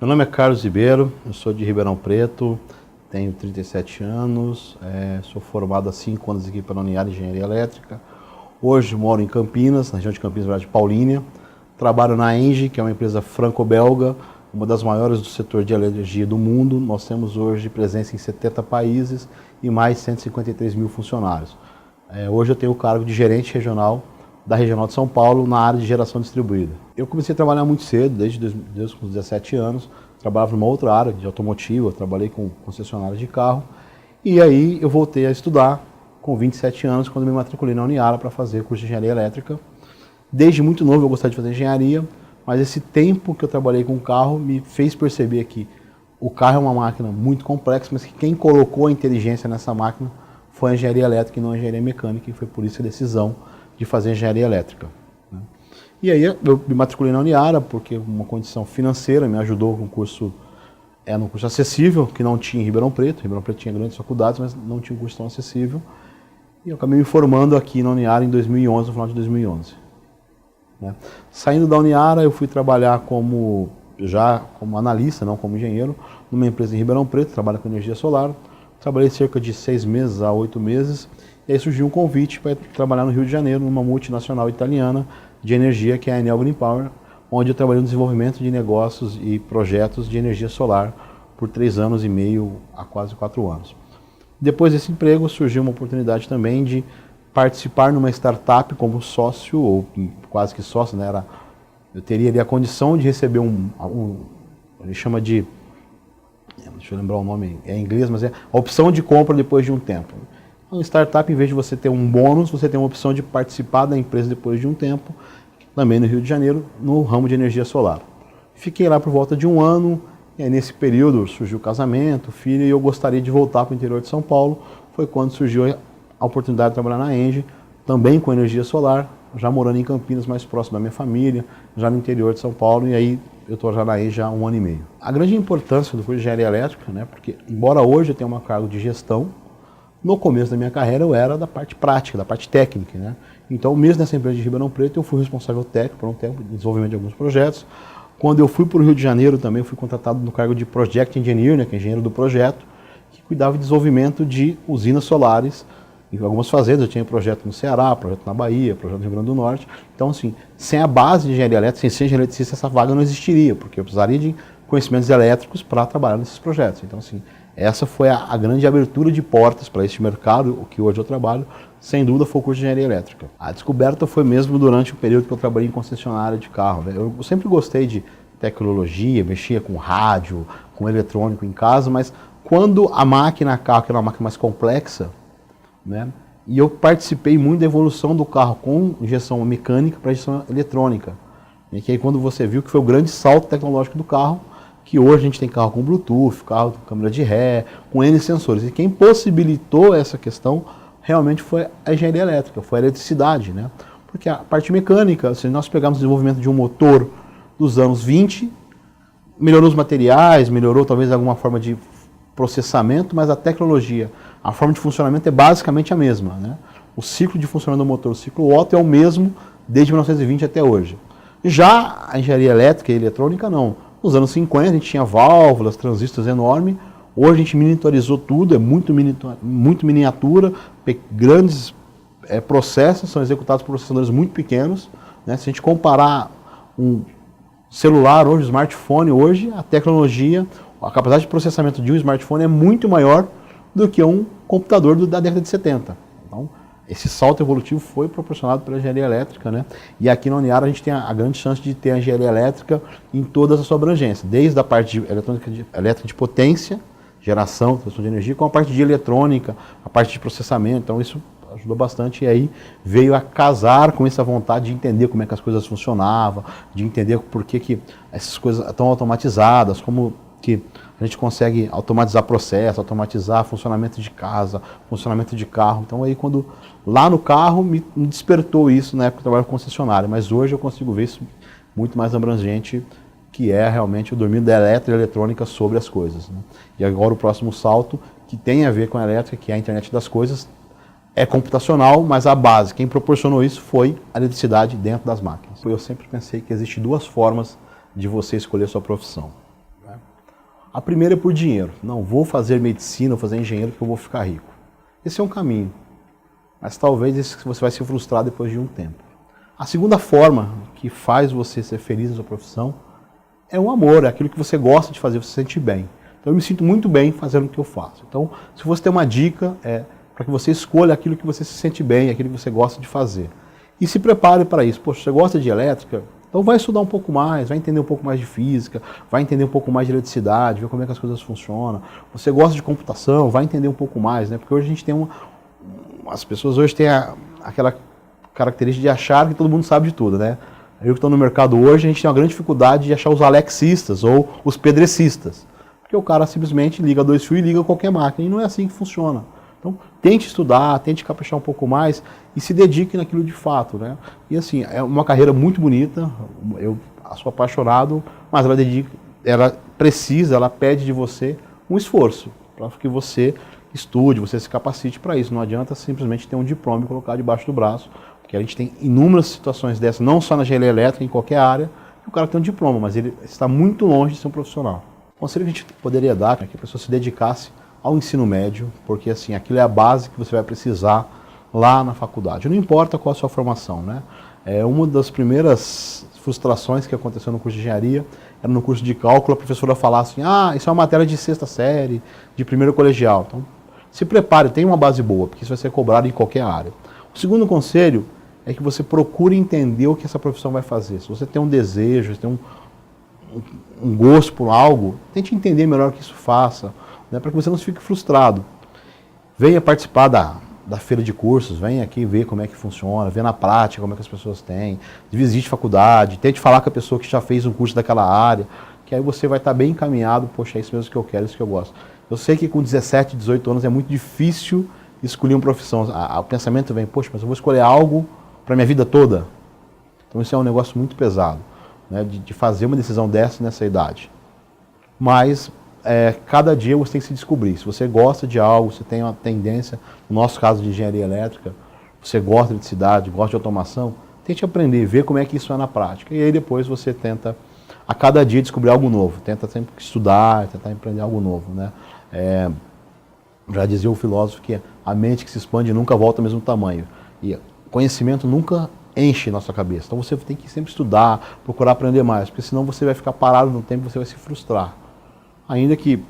Meu nome é Carlos Ribeiro, eu sou de Ribeirão Preto, tenho 37 anos, sou formado há 5 anos aqui pela Uniara Engenharia Elétrica. Hoje moro em Campinas, na região de Campinas, na verdade, Paulínia. Trabalho na ENGIE, que é uma empresa franco-belga, uma das maiores do setor de energia do mundo. Nós temos hoje presença em 70 países e mais 153 mil funcionários. Hoje eu tenho o cargo de gerente regional da Regional de São Paulo na área de geração distribuída. Eu comecei a trabalhar muito cedo, desde os 17 anos, trabalhava numa outra área de automotivo, eu trabalhei com concessionária de carro, e aí eu voltei a estudar com 27 anos, quando me matriculei na Uniara para fazer curso de engenharia elétrica. Desde muito novo eu gostava de fazer engenharia, mas esse tempo que eu trabalhei com o carro me fez perceber que o carro é uma máquina muito complexa, mas que quem colocou a inteligência nessa máquina foi a engenharia elétrica e não a engenharia mecânica, e foi por isso a decisão de fazer engenharia elétrica. E aí eu me matriculei na Uniara, porque uma condição financeira me ajudou com um curso, um curso acessível, que não tinha em Ribeirão Preto. Ribeirão Preto tinha grandes faculdades, mas não tinha um curso tão acessível. E eu acabei me formando aqui na Uniara em 2011, no final de 2011. Saindo da Uniara, eu fui trabalhar como analista, não como engenheiro, numa empresa em Ribeirão Preto, trabalha com energia solar. Trabalhei cerca de 6 meses a 8 meses, e aí surgiu um convite para trabalhar no Rio de Janeiro, numa multinacional italiana de energia, que é a Enel Green Power, onde eu trabalhei no desenvolvimento de negócios e projetos de energia solar por 3 anos e meio a quase 4 anos. Depois desse emprego, surgiu uma oportunidade também de participar numa startup como sócio, ou quase que sócio, né? Eu teria ali a condição de receber ele chama de, deixa eu lembrar o nome em inglês, mas é a opção de compra depois de um tempo. Uma startup, em vez de você ter um bônus, você tem uma opção de participar da empresa depois de um tempo, também no Rio de Janeiro, no ramo de energia solar. Fiquei lá por volta de 1 ano, e aí nesse período surgiu o casamento, filho, e eu gostaria de voltar para o interior de São Paulo. Foi quando surgiu a oportunidade de trabalhar na ENGIE, também com energia solar, já morando em Campinas, mais próximo da minha família, já no interior de São Paulo, e aí eu estou já na ENGIE há 1 ano e meio. A grande importância do curso de engenharia elétrica, porque embora hoje eu tenha uma cargo de gestão, no começo da minha carreira eu era da parte prática, da parte técnica. Então, mesmo nessa empresa de Ribeirão Preto, eu fui responsável técnico por um tempo de desenvolvimento de alguns projetos. Quando eu fui para o Rio de Janeiro também, eu fui contratado no cargo de Project Engineer, que é engenheiro do projeto, que cuidava de desenvolvimento de usinas solares em algumas fazendas. Eu tinha projeto no Ceará, projeto na Bahia, projeto no Rio Grande do Norte. Então, assim, sem a base de engenharia elétrica, sem ser engenheiro eletricista, essa vaga não existiria, porque eu precisaria de conhecimentos elétricos para trabalhar nesses projetos. Então, assim, essa foi a grande abertura de portas para este mercado, o que hoje eu trabalho, sem dúvida foi o curso de engenharia elétrica. A descoberta foi mesmo durante o período que eu trabalhei em concessionária de carro. Eu sempre gostei de tecnologia, mexia com rádio, com eletrônico em casa, mas quando a máquina carro, que era uma máquina mais complexa, e eu participei muito da evolução do carro com injeção mecânica para injeção eletrônica. E que aí quando você viu que foi o grande salto tecnológico do carro, que hoje a gente tem carro com Bluetooth, carro com câmera de ré, com N sensores. E quem possibilitou essa questão realmente foi a engenharia elétrica, foi a eletricidade. Porque a parte mecânica, se nós pegarmos o desenvolvimento de um motor dos anos 20, melhorou os materiais, melhorou talvez alguma forma de processamento, mas a tecnologia, a forma de funcionamento é basicamente a mesma. O ciclo de funcionamento do motor, o ciclo Otto é o mesmo desde 1920 até hoje. Já a engenharia elétrica e eletrônica não. Nos anos 50 a gente tinha válvulas, transistores enormes. Hoje a gente miniaturizou tudo, é muito miniatura, grandes processos são executados por processadores muito pequenos. Se a gente comparar um celular hoje, um smartphone hoje, a tecnologia, a capacidade de processamento de um smartphone é muito maior do que um computador da década de 70. Então, esse salto evolutivo foi proporcionado pela engenharia elétrica, E aqui na Uniara a gente tem a grande chance de ter a engenharia elétrica em toda a sua abrangência, desde a parte de elétrica de potência, geração, transmissão de energia, com a parte de eletrônica, a parte de processamento. Então isso ajudou bastante, e aí veio a casar com essa vontade de entender como é que as coisas funcionavam, de entender por que essas coisas estão automatizadas, como que a gente consegue automatizar processo, automatizar funcionamento de casa, funcionamento de carro. Então aí quando lá no carro me despertou isso na época que eu trabalhava com concessionária, mas hoje eu consigo ver isso muito mais abrangente, que é realmente o domínio da elétrica e eletrônica sobre as coisas. E agora o próximo salto, que tem a ver com a elétrica, que é a internet das coisas, é computacional, mas a base, quem proporcionou isso foi a eletricidade dentro das máquinas. Eu sempre pensei que existem 2 formas de você escolher a sua profissão. A primeira é por dinheiro. Não, vou fazer medicina, vou fazer engenheiro porque eu vou ficar rico. Esse é um caminho. Mas talvez você vai se frustrar depois de um tempo. A segunda forma que faz você ser feliz na sua profissão é o amor, é aquilo que você gosta de fazer, você se sente bem. Então eu me sinto muito bem fazendo o que eu faço. Então, se você tem uma dica, é para que você escolha aquilo que você se sente bem, aquilo que você gosta de fazer. E se prepare para isso. Poxa, você gosta de elétrica? Então vai estudar um pouco mais, vai entender um pouco mais de física, vai entender um pouco mais de eletricidade, ver como é que as coisas funcionam. Você gosta de computação, vai entender um pouco mais, né? Porque hoje a gente tem as pessoas hoje têm aquela característica de achar que todo mundo sabe de tudo, né? Eu que estou no mercado hoje, a gente tem uma grande dificuldade de achar os alexistas ou os pedrecistas. Porque o cara simplesmente liga 2 fios e liga qualquer máquina, e não é assim que funciona. Então, tente estudar, tente caprichar um pouco mais e se dedique naquilo de fato, né? E assim, é uma carreira muito bonita, eu sou apaixonado, mas ela precisa, ela pede de você um esforço para que você estude, você se capacite para isso. Não adianta simplesmente ter um diploma e colocar debaixo do braço, porque a gente tem inúmeras situações dessas, não só na engenharia elétrica, em qualquer área, que o cara tem um diploma, mas ele está muito longe de ser um profissional. O conselho que a gente poderia dar é que a pessoa se dedicasse ao ensino médio, porque assim, aquilo é a base que você vai precisar lá na faculdade. Não importa qual a sua formação, né? Uma das primeiras frustrações que aconteceu no curso de engenharia era no curso de cálculo, a professora falar assim, isso é uma matéria de 6ª série, de primeiro colegial. Então, se prepare, tenha uma base boa, porque isso vai ser cobrado em qualquer área. O segundo conselho é que você procure entender o que essa profissão vai fazer. Se você tem um desejo, se tem um gosto por algo, tente entender melhor o que isso faça, né, para que você não fique frustrado. Venha participar da feira de cursos, venha aqui ver como é que funciona, ver na prática como é que as pessoas têm, visite faculdade, tente falar com a pessoa que já fez um curso daquela área, que aí você vai estar bem encaminhado, poxa, é isso mesmo que eu quero, é isso que eu gosto. Eu sei que com 17, 18 anos é muito difícil escolher uma profissão. O pensamento vem, poxa, mas eu vou escolher algo para a minha vida toda. Então isso é um negócio muito pesado, né, de fazer uma decisão dessa nessa idade. Mas cada dia você tem que se descobrir. Se você gosta de algo, você tem uma tendência, no nosso caso de engenharia elétrica, você gosta de eletricidade, gosta de automação, tente aprender, ver como é que isso é na prática. E aí depois você tenta, a cada dia, descobrir algo novo. Tenta sempre estudar, tentar aprender algo novo, né? Já dizia o filósofo que a mente que se expande nunca volta ao mesmo tamanho. E conhecimento nunca enche nossa cabeça. Então você tem que sempre estudar, procurar aprender mais, porque senão você vai ficar parado no tempo e você vai se frustrar. Ainda que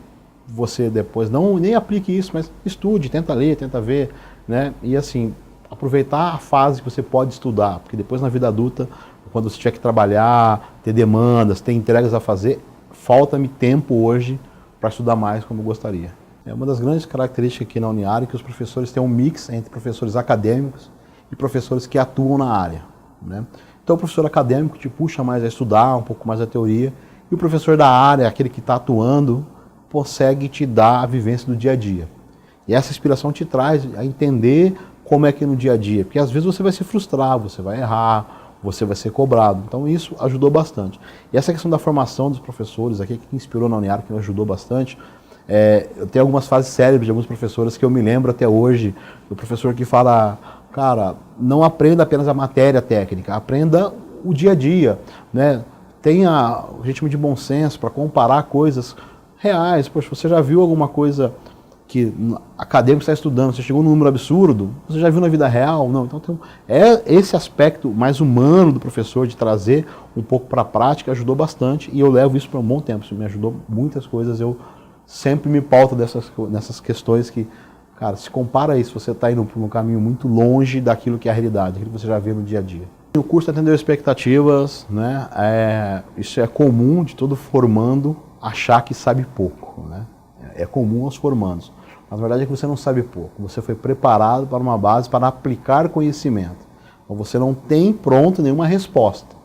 você depois nem aplique isso, mas estude, tenta ler, tenta ver, né? E assim, aproveitar a fase que você pode estudar, porque depois na vida adulta, quando você tiver que trabalhar, ter demandas, ter entregas a fazer, falta-me tempo hoje para estudar mais como eu gostaria. Uma das grandes características aqui na Uniara é que os professores têm um mix entre professores acadêmicos e professores que atuam na área, né? Então o professor acadêmico te puxa mais a estudar, um pouco mais a teoria, e o professor da área, aquele que está atuando, consegue te dar a vivência do dia a dia. E essa inspiração te traz a entender como é que é no dia a dia, porque às vezes você vai se frustrar, você vai errar, você vai ser cobrado. Então isso ajudou bastante. E essa questão da formação dos professores aqui, que inspirou na Uniara, que ajudou bastante, eu tenho algumas fases célebres de alguns professores que eu me lembro até hoje, o professor que fala, cara, não aprenda apenas a matéria técnica, aprenda o dia a dia, né? Tenha o ritmo de bom senso para comparar coisas reais. Poxa, você já viu alguma coisa que acadêmico está estudando, você chegou num número absurdo, você já viu na vida real? Não. Então esse aspecto mais humano do professor, de trazer um pouco para a prática, ajudou bastante, e eu levo isso por um bom tempo. Isso me ajudou muitas coisas, eu sempre me pauto nessas questões que, cara, se compara isso, você está indo por um caminho muito longe daquilo que é a realidade, daquilo que você já vê no dia a dia. O curso atendeu expectativas, né? Isso é comum de todo formando achar que sabe pouco, né? É comum aos formandos. Mas a verdade é que você não sabe pouco. Você foi preparado para uma base para aplicar conhecimento. Então você não tem pronto nenhuma resposta.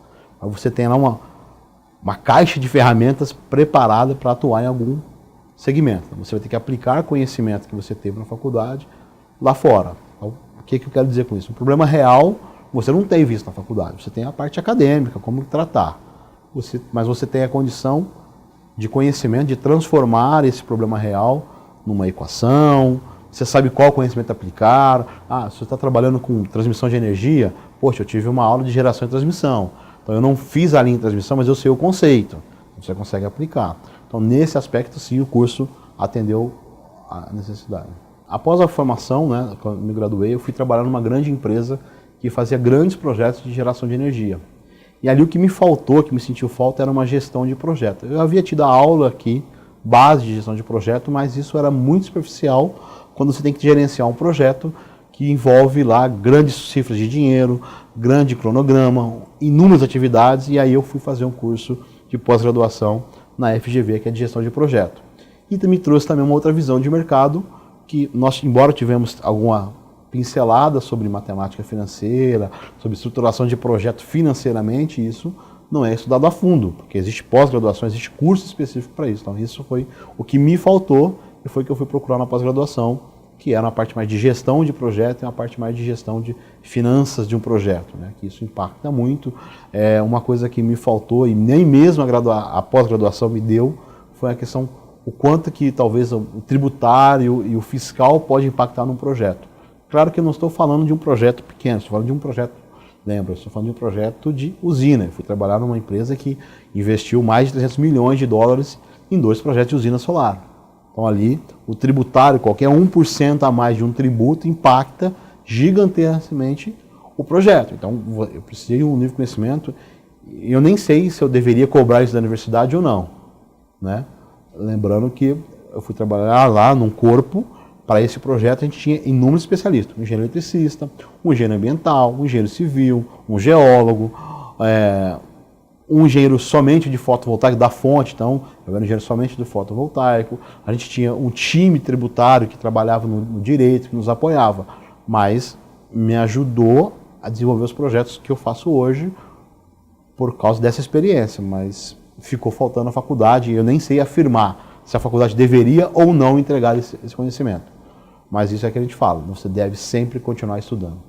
Mas você tem lá uma caixa de ferramentas preparada para atuar em algum segmento. Então você vai ter que aplicar conhecimento que você teve na faculdade lá fora. Então, o que eu quero dizer com isso? Um problema real você não teve isso na faculdade. Você tem a parte acadêmica, como tratar. Mas você tem a condição de conhecimento, de transformar esse problema real numa equação. Você sabe qual conhecimento aplicar. Se você está trabalhando com transmissão de energia, poxa, eu tive uma aula de geração e transmissão. Então eu não fiz a linha de transmissão, mas eu sei o conceito. você consegue aplicar. Então, nesse aspecto, sim, o curso atendeu a necessidade. Após a formação, né, quando me graduei, eu fui trabalhar numa grande empresa que fazia grandes projetos de geração de energia. E ali o que me faltou, que me sentiu falta, era uma gestão de projeto. Eu havia tido a aula aqui, base de gestão de projeto, mas isso era muito superficial quando você tem que gerenciar um projeto que envolve lá grandes cifras de dinheiro, grande cronograma, inúmeras atividades, e aí eu fui fazer um curso de pós-graduação na FGV, que é de gestão de projeto. E me trouxe também uma outra visão de mercado, que nós, embora tivemos alguma pincelada sobre matemática financeira, sobre estruturação de projeto financeiramente, isso não é estudado a fundo, porque existe pós-graduação, existe curso específico para isso. Então isso foi o que me faltou e foi que eu fui procurar na pós-graduação, que era uma parte mais de gestão de projeto e uma parte mais de gestão de finanças de um projeto, né? Que isso impacta muito. Uma coisa que me faltou e nem mesmo a pós-graduação me deu foi a questão, o quanto que talvez o tributário e o fiscal pode impactar num projeto. Claro que eu não estou falando de um projeto pequeno, estou falando de um projeto, lembra, estou falando de um projeto de usina. Eu fui trabalhar numa empresa que investiu mais de 300 milhões de dólares em 2 projetos de usina solar. Então ali, o tributário, qualquer 1% a mais de um tributo impacta gigantescamente o projeto. Então eu precisei de um nível de conhecimento, eu nem sei se eu deveria cobrar isso da universidade ou não, né? Lembrando que eu fui trabalhar lá num corpo. Para esse projeto a gente tinha inúmeros especialistas, um engenheiro eletricista, um engenheiro ambiental, um engenheiro civil, um geólogo, um engenheiro somente de fotovoltaico da fonte, então eu era engenheiro somente do fotovoltaico. A gente tinha um time tributário que trabalhava no direito, que nos apoiava, mas me ajudou a desenvolver os projetos que eu faço hoje por causa dessa experiência, mas ficou faltando a faculdade e eu nem sei afirmar se a faculdade deveria ou não entregar esse conhecimento. Mas isso é que a gente fala, você deve sempre continuar estudando.